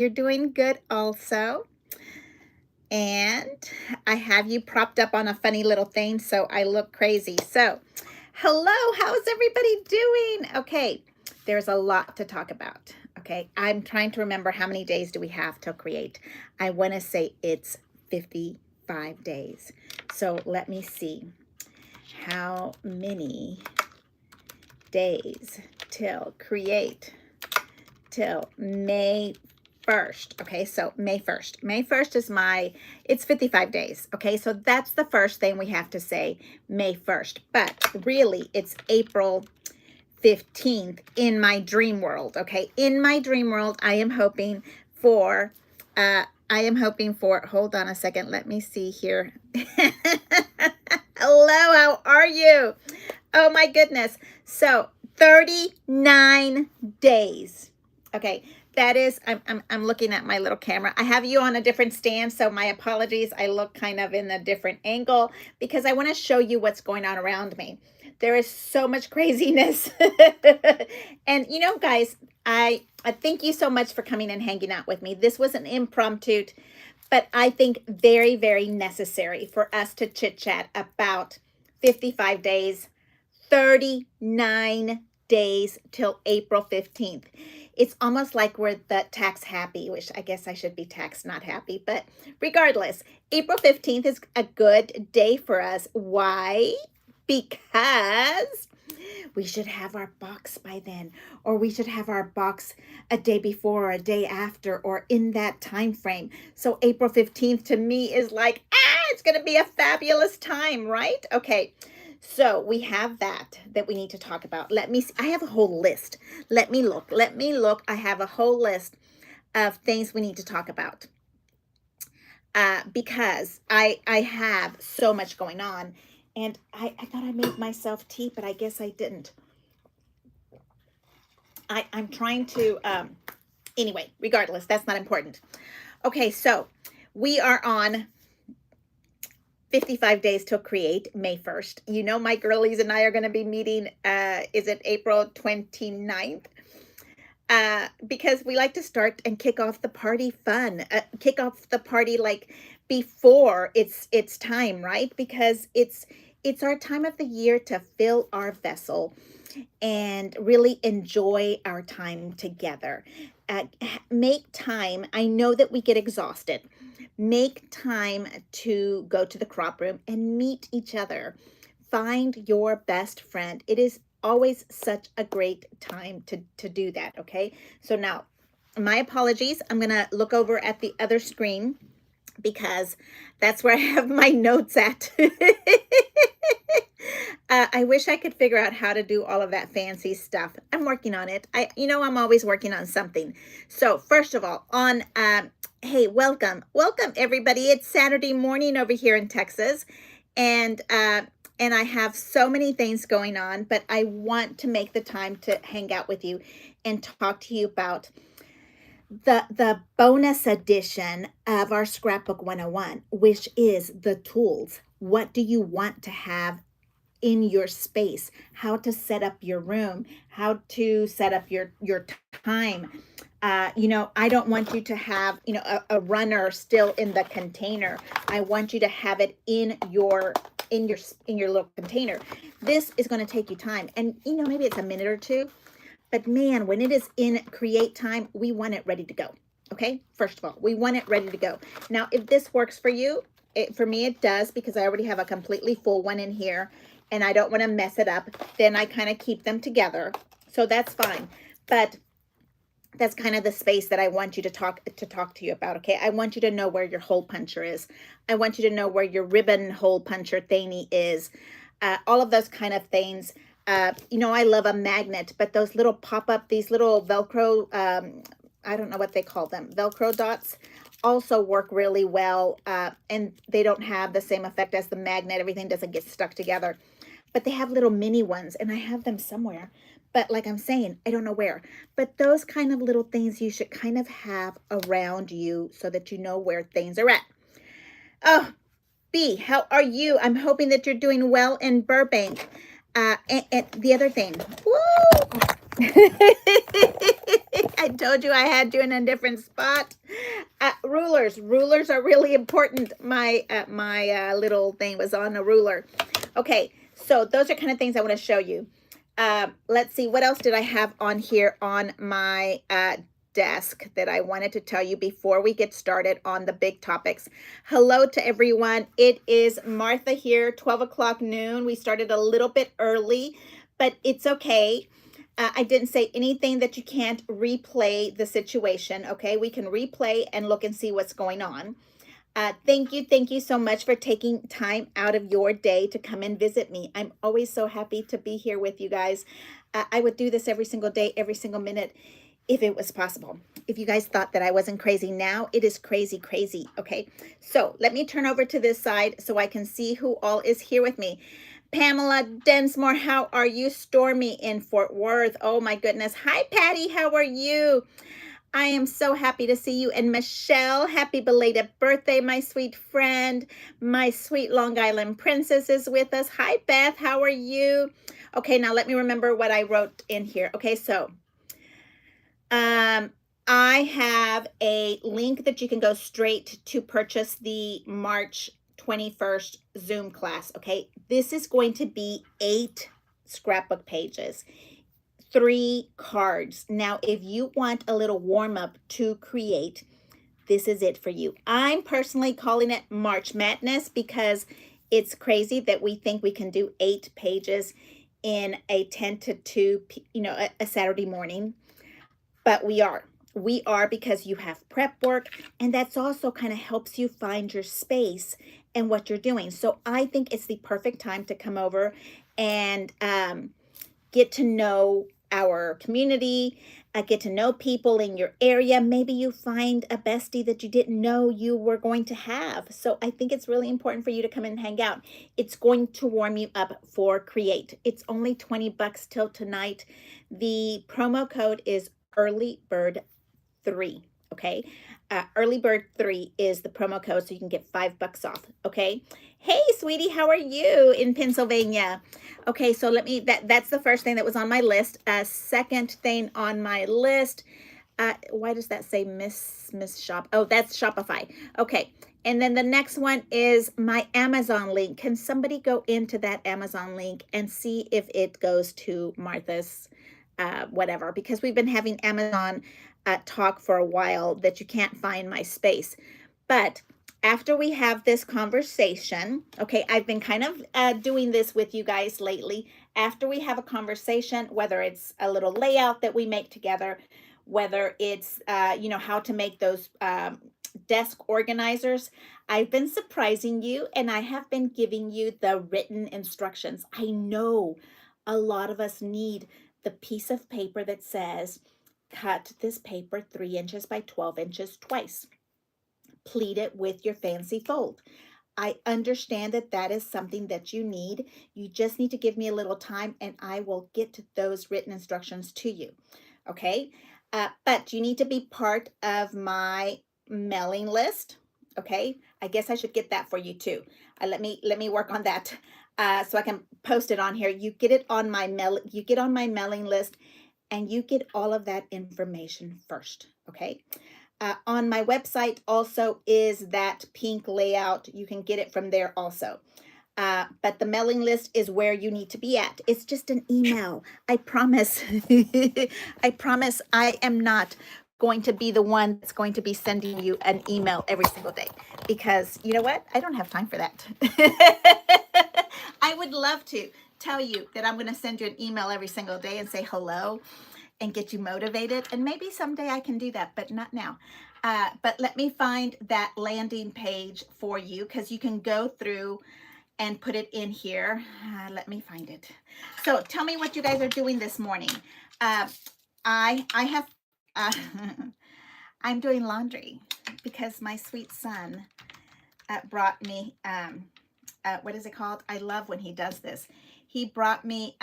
you're doing good also. And I have you propped up on a funny little thing so I look crazy. So, hello, how's everybody doing? Okay, there's a lot to talk about. Okay, I'm trying to remember how many days do we have to create. I want to say it's 55 days. So let me see how many days till create till May 1st. Okay, so May 1st. May 1st is it's 55 days. Okay, so that's the first thing we have to say, May 1st. But really, it's April 15th in my dream world. Okay, in my dream world, I am hoping for, hold on a second, let me see here. Hello, how are you? Oh my goodness. So 39 days. Okay, that is, I'm looking at my little camera. I have you on a different stand, so my apologies. I look kind of in a different angle because I want to show you what's going on around me. There is so much craziness. And you know, guys, I thank you so much for coming and hanging out with me. This was an impromptu, but I think very, very necessary for us to chit chat about 55 days, 39 days till April 15th. It's almost like we're the tax happy, which I guess I should be tax not happy, but regardless, April 15th is a good day for us. Why? Because we should have our box by then, or we should have our box a day before or a day after or in that time frame. So April 15th to me is like, it's going to be a fabulous time, right? Okay. So we have that we need to talk about. Let me see. I have a whole list. Let me look. I have a whole list of things we need to talk about. Because I have so much going on. And I thought I made myself tea, but I guess I didn't. I'm trying to, anyway, regardless, that's not important. Okay, so we are on 55 days till create, May 1st. You know, my girlies and I are going to be meeting, is it April 29th? Because we like to start and kick off the party fun, kick off the party like before it's time, right? Because it's our time of the year to fill our vessel and really enjoy our time together. Make time. I know that we get exhausted. Make time to go to the crop room and meet each other. Find your best friend. It is always such a great time to do that, okay? So now, my apologies. I'm going to look over at the other screen because that's where I have my notes at. I wish I could figure out how to do all of that fancy stuff. I'm working on it. I'm always working on something. So first of all, hey, welcome everybody. It's Saturday morning over here in Texas, and I have so many things going on, but I want to make the time to hang out with you and talk to you about the bonus edition of our Scrapbook 101, which is the tools. What do you want to have in your space? How to set up your room, how to set up your time. I don't want you to have, a runner still in the container. I want you to have it in your little container. This is going to take you time, and maybe it's a minute or two, but man, when it is in create time, we want it ready to go. Okay, first of all, we want it ready to go. Now, if this works for you, for me it does, because I already have a completely full one in here and I don't want to mess it up. Then I kind of keep them together, so that's fine. But that's kind of the space that I want you to talk to you about. Okay, I want you to know where your hole puncher is. I want you to know where your ribbon hole puncher thingy is. All of those kind of things. I love a magnet, but those little pop-up, these little Velcro, I don't know what they call them, Velcro dots, also work really well, and they don't have the same effect as the magnet. Everything doesn't get stuck together, but they have little mini ones, and I have them somewhere, but like I'm saying, I don't know where. But those kind of little things you should kind of have around you so that you know where things are at. Oh, B, how are you? I'm hoping that you're doing well in Burbank. And the other thing, woo, I told you I had you in a different spot. Rulers are really important. My little thing was on a ruler. Okay, so those are kind of things I want to show you. Let's see, what else did I have on here on my desk that I wanted to tell you before we get started on the big topics. Hello to everyone. It is Martha here, 12 o'clock noon. We started a little bit early, but it's okay. I didn't say anything that you can't replay the situation, okay? We can replay and look and see what's going on. Thank you so much for taking time out of your day to come and visit me. I'm always so happy to be here with you guys. I would do this every single day, every single minute, if it was possible. If you guys thought that I wasn't crazy now, it is crazy, okay? So let me turn over to this side so I can see who all is here with me. Pamela Densmore, how are you? Stormy in Fort Worth. Oh my goodness. Hi, Patty. How are you? I am so happy to see you. And Michelle, happy belated birthday, my sweet friend. My sweet Long Island princess is with us. Hi, Beth. How are you? Okay, now let me remember what I wrote in here. Okay, so I have a link that you can go straight to purchase the March 21st Zoom class. Okay, this is going to be 8 scrapbook pages, 3 cards. Now, if you want a little warm up to create, this is it for you. I'm personally calling it March Madness because it's crazy that we think we can do 8 pages in a 10 to 2, a Saturday morning. But we are because you have prep work, and that's also kind of helps you find your space and what you're doing. So I think it's the perfect time to come over and get to know our community, get to know people in your area. Maybe you find a bestie that you didn't know you were going to have. So I think it's really important for you to come and hang out. It's going to warm you up for Create. It's only $20 till tonight. The promo code is Early Bird 3. Okay, Early Bird 3 is the promo code, so you can get $5 off. Okay, hey sweetie, how are you in Pennsylvania? Okay, so that's the first thing that was on my list. Second thing on my list, why does that say Miss Shop? Oh, that's Shopify. Okay, and then the next one is my Amazon link. Can somebody go into that Amazon link and see if it goes to Martha's whatever, because we've been having Amazon talk for a while that you can't find my space. But after we have this conversation, okay, I've been kind of doing this with you guys lately. After we have a conversation, whether it's a little layout that we make together, whether it's, how to make those desk organizers, I've been surprising you and I have been giving you the written instructions. I know a lot of us need the piece of paper that says, cut this paper 3 inches by 12 inches twice. Pleat it with your fancy fold. I understand that that is something that you need. You just need to give me a little time and I will get to those written instructions to you. Okay. But you need to be part of my mailing list. Okay. I guess I should get that for you too. Let me work on that. So I can post it on here. You get it on my mailing list and you get all of that information first. Okay. On my website also is that pink layout. You can get it from there also. But the mailing list is where you need to be at. It's just an email. I promise. I promise I am not going to be the one that's going to be sending you an email every single day, because you know what? I don't have time for that. I would love to tell you that I'm going to send you an email every single day and say hello and get you motivated. And maybe someday I can do that, but not now. But let me find that landing page for you, because you can go through and put it in here. Let me find it. So tell me what you guys are doing this morning. I have, I'm doing laundry because my sweet son brought me, what is it called? I love when he does this. He brought me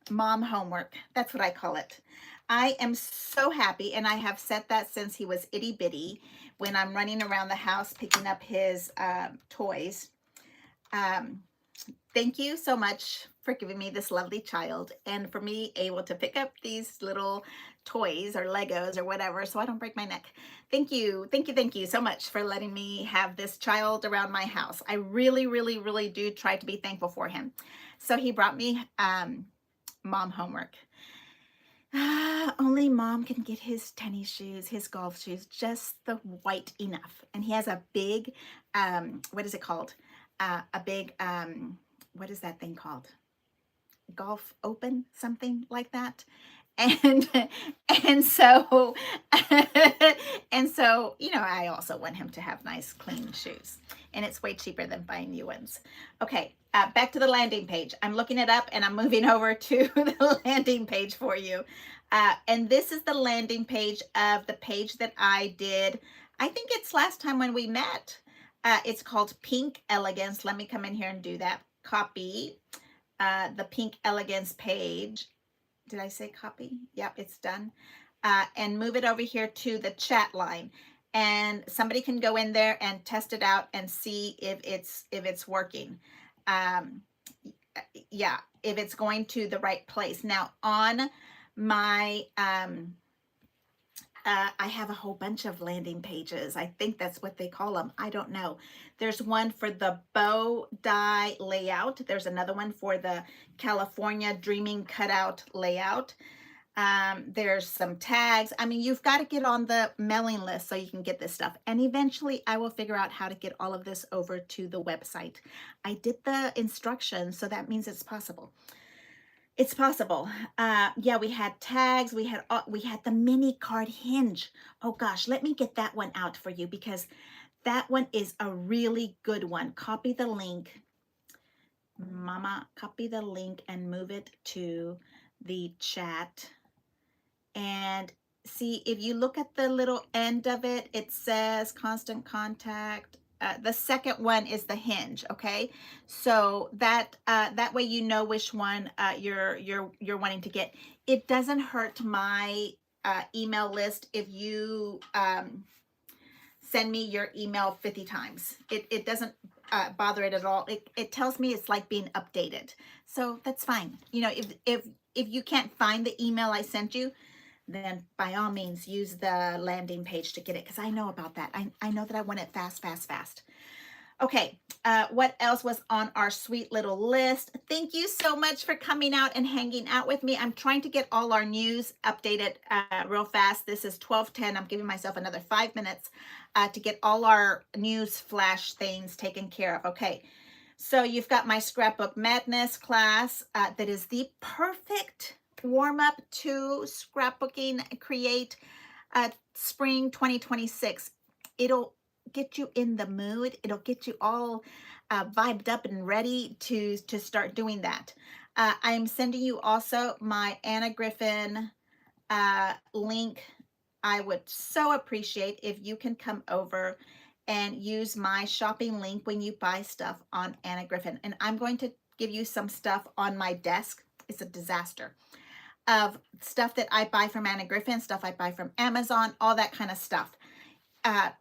mom homework. That's what I call it. I am so happy, and I have said that since he was itty bitty, when I'm running around the house picking up his toys. thank you so much for giving me this lovely child and for me able to pick up these little toys or Legos or whatever so I don't break my neck. Thank you. Thank you. Thank you so much for letting me have this child around my house. I really, really, really do try to be thankful for him. So he brought me mom homework. Only mom can get his tennis shoes, his golf shoes, just the white enough. And he has a big, what is it called? A big, what is that thing called? Golf Open, something like that. And and so and so I also want him to have nice clean shoes, and it's way cheaper than buying new ones. Okay, back to the landing page. I'm looking it up and I'm moving over to the landing page for you, and this is the landing page of the page that I did. I think it's last time when we met. It's called Pink Elegance. Let me come in here and do that. Copy the Pink Elegance page. Did I say copy? Yep, it's done. And move it over here to the chat line. And somebody can go in there and test it out and see if it's working. Yeah, if it's going to the right place. Now on my I have a whole bunch of landing pages. I think that's what they call them. I don't know. There's one for the bow die layout. There's another one for the California Dreaming Cutout layout. There's some tags. I mean, you've got to get on the mailing list so you can get this stuff. And eventually I will figure out how to get all of this over to the website. I did the instructions, so that means it's possible. It's possible. Yeah, we had tags. We had the mini card hinge. Oh gosh, let me get that one out for you because that one is a really good one. Copy the link. Mama, copy the link and move it to the chat. And see, if you look at the little end of it, it says constant contact. The second one is the hinge. Okay, so that that way you know which one you're wanting to get. It doesn't hurt my email list if you send me your email 50 times. It doesn't bother it at all. It tells me it's like being updated, so that's fine. If you can't find the email I sent you, then by all means use the landing page to get it, because I know about that. I know that I want it fast, fast, fast. Okay, what else was on our sweet little list? Thank you so much for coming out and hanging out with me. I'm trying to get all our news updated real fast. This is 12:10. I'm giving myself another 5 minutes to get all our news flash things taken care of. Okay, so you've got my Scrapbook Madness class that is the perfect warm-up to Scrapbooking Create Spring 2026. It'll get you in the mood. It'll get you all vibed up and ready to start doing that. I'm sending you also my Anna Griffin link. I would so appreciate if you can come over and use my shopping link when you buy stuff on Anna Griffin. And I'm going to give you some stuff on my desk. It's a disaster of stuff that I buy from Anna Griffin, stuff I buy from Amazon, all that kind of stuff.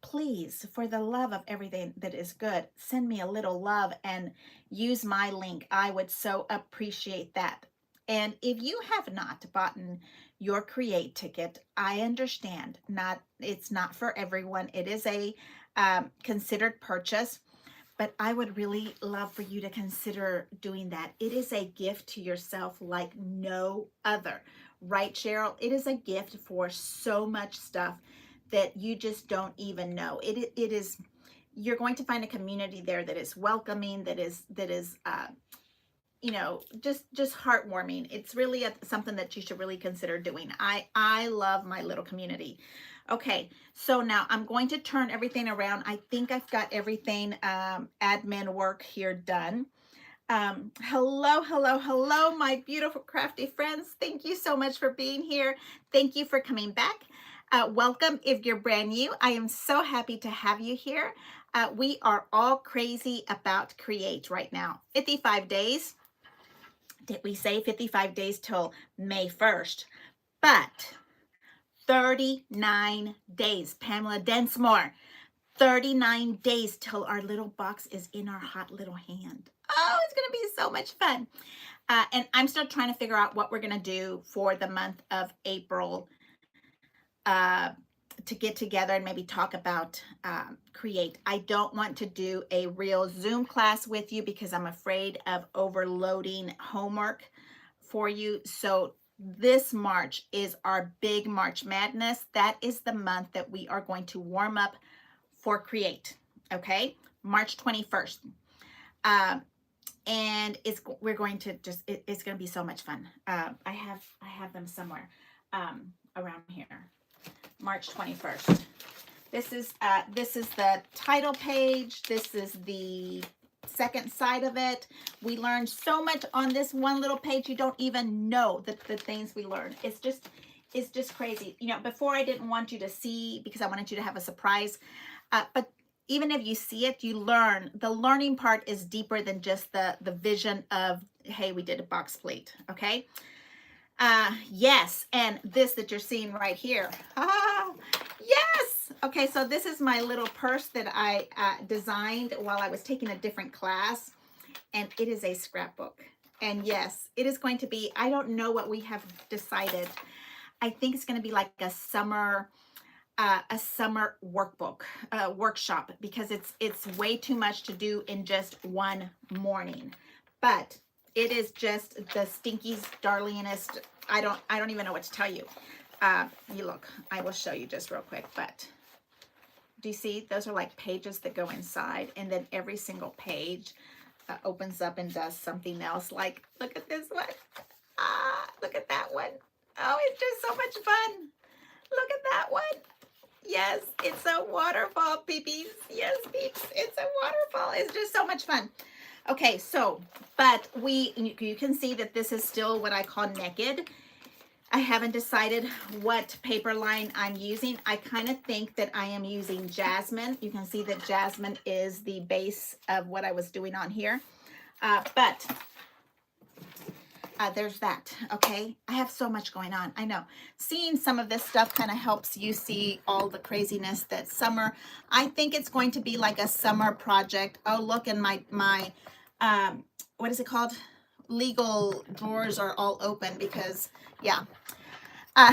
Please, for the love of everything that is good, send me a little love and use my link. I would so appreciate that. And if you have not bought your Create ticket, I understand. It's not for everyone. It is a considered purchase, but I would really love for you to consider doing that. It is a gift to yourself like no other. Right, Cheryl? It is a gift for so much stuff that you just don't even know. It is, you're going to find a community there that is welcoming, that is just heartwarming. It's really something that you should really consider doing. I love my little community. Okay, so now I'm going to turn everything around. I think I've got everything admin work here done. Hello, hello, hello, my beautiful crafty friends. Thank you so much for being here. Thank you for coming back. Welcome if you're brand new. I am so happy to have you here. We are all crazy about Create right now. 55 days. Did we say 55 days till May 1st? But 39 days. Pamela Densmore. 39 days till our little box is in our hot little hand. Oh, it's going to be so much fun. And I'm still trying to figure out what we're going to do for the month of April, uh, to get together and maybe talk about Create. I don't want to do a real Zoom class with you because I'm afraid of overloading homework for you. So this March is our big March Madness. That is the month that we are going to warm up for Create. Okay, March 21st. And we're going to just it's going to be so much fun. I have them somewhere around here. March 21st. This is the title page. This is the second side of it. We learned so much on this one little page. You don't even know the things we learned. It's just crazy. You know, before I didn't want you to see because I wanted you to have a surprise. But even if you see it, you learn. The learning part is deeper than just the vision of, hey, we did a box plate, okay? Yes, and this that you're seeing right here. Ah, yes. Okay, so this is my little purse that I designed while I was taking a different class, and it is a scrapbook. And yes, it is going to be, I don't know what we have decided. I think it's going to be like a summer workbook workshop, because it's way too much to do in just one morning. But it is just the stinkiest, darlingest. I don't even know what to tell you. You look, I will show you just real quick. But do you see? Those are like pages that go inside, and then every single page opens up and does something else. Like, look at this one. Look at that one. Oh, it's just so much fun. Look at that one. Yes, it's a waterfall, peepies. Yes, peeps, it's a waterfall. It's just so much fun. Okay, so, but you can see that this is still what I call naked. I haven't decided what paper line I'm using. I kind of think that I am using jasmine. You can see that jasmine is the base of what I was doing on here. But there's that. Okay, I have so much going on. I know seeing some of this stuff kind of helps you see all the craziness that summer. I think it's going to be like a summer project. Oh, look, and my what is it called? Legal drawers are all open because, yeah. I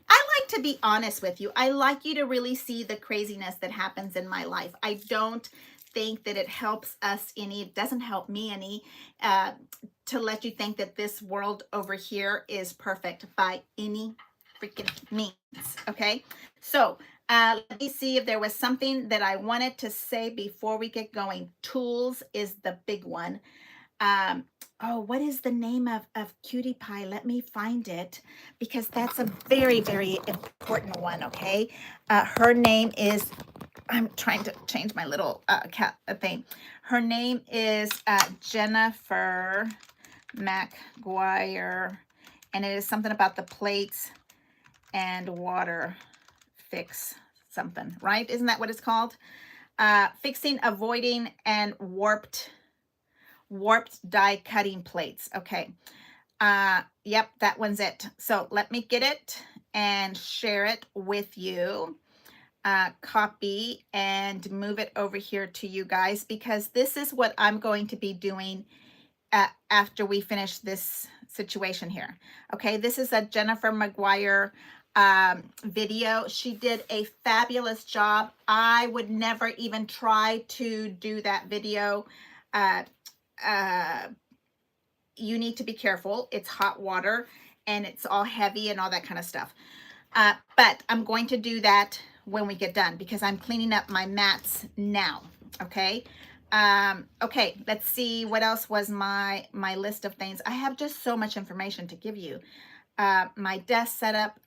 like to be honest with you. I like you to really see the craziness that happens in my life. I don't think that it helps us any. It doesn't help me any to let you think that this world over here is perfect by any freaking means. Okay, so let me see if there was something that I wanted to say before we get going. Tools is the big one. Oh, what is the name of Cutie Pie? Let me find it, because that's a very, very important one, okay? Her name is, I'm trying to change my little cat thing. Her name is Jennifer McGuire, and it is something about the plates and water fix something, right? Isn't that what it's called? Fixing, avoiding, and warped die cutting plates. Okay. Yep, that one's it. So let me get it and share it with you. Copy and move it over here to you guys, because this is what I'm going to be doing after we finish this situation here. Okay, this is a Jennifer McGuire video. She did a fabulous job. I would never even try to do that video. You need to be careful. It's hot water and it's all heavy and all that kind of stuff. But I'm going to do that when we get done, because I'm cleaning up my mats now. Okay. Okay, let's see what else was my list of things. I have just so much information to give you. My desk setup.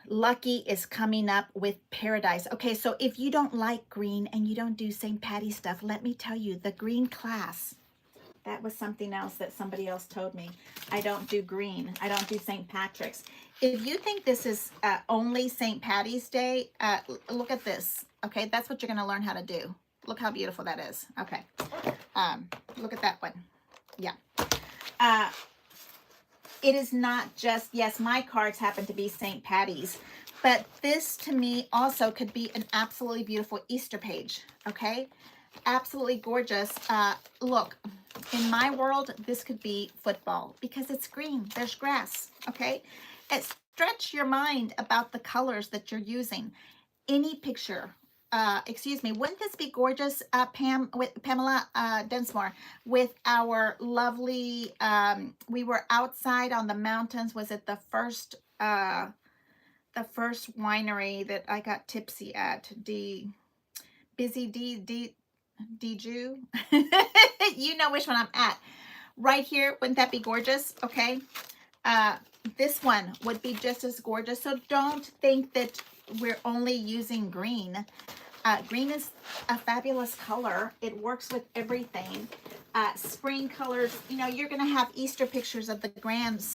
Lucky is coming up with Paradise. Okay, so if you don't like green and you don't do St. Patty stuff, let me tell you, the green class, that was something else that somebody else told me. I don't do green. I don't do St. Patrick's. If you think this is only St. Patty's Day, look at this. Okay, that's what you're going to learn how to do. Look how beautiful that is. Okay, look at that one. Yeah. It is not just, yes, my cards happen to be St. Patty's, but this to me also could be an absolutely beautiful Easter page. Okay. Absolutely gorgeous. Look, in my world, this could be football because it's green. There's grass, okay? And stretch your mind about the colors that you're using. Any picture, excuse me, wouldn't this be gorgeous, Pamela Densmore, with our lovely, we were outside on the mountains. Was it the first winery that I got tipsy at? Busy Jew. You know which one I'm at. Right here, wouldn't that be gorgeous? Okay. This one would be just as gorgeous. So don't think that we're only using green. Green is a fabulous color. It works with everything. Spring colors, you know, you're going to have Easter pictures of the